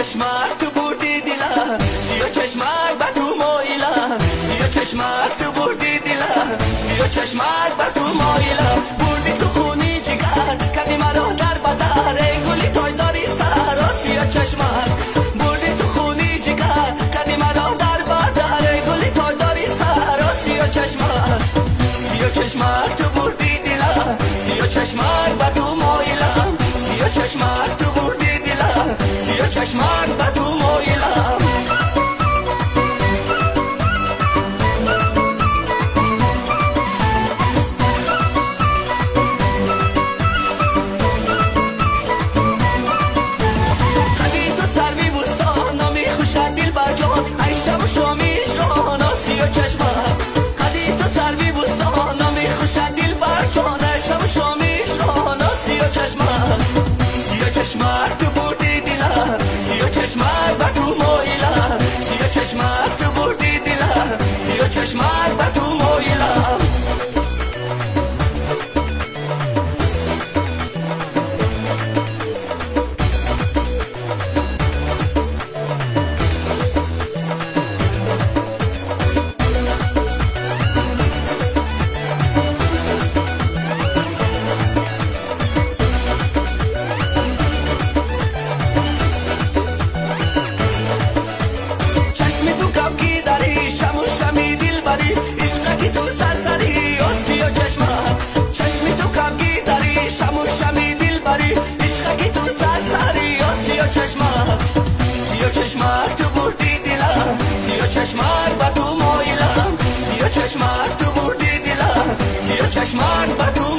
چشمک تو بردی دیلم، سیاه چشمک بر تو مایلم، سیاه چشمک تو بردی دیلم، سیاه چشمک بر تو مایلم. بردی تو خونی جگر، کردی مرا در بدر، ای گلی تای داری سر. سیاه چشمک بردی تو خونی جگر، کردی مرا در بدر، ای گلی تای داری سر. سیاه چشمک، سیاه چشمک تو بردی دیلم، سیاه چشمک بر تو مایلم، سیاه چشمک تو بردی دیلم، سیاه چشمک بر تو مایلم. خدی تو سروی بوستان نامی خوشد دل بر جان، ای شب و شامی اجران. سیاه چشمک خدی تو سروی بوستان نامی خوشد دل بر جان، ای شب و شامی اجران. سیاه چشمک، سیاه چشمک تو بردی دیلم، سیاه چشمک بر تو مایلم، سیاه چشمک تو بردی دیلم، سیاه چشمک بر تو مایلم. سیاه چشمک تو بردی دیلم، سیاه چشمک بر تو مایلم، سیاه چشمک تو بردی دیلم، سیاه چشمک بر تو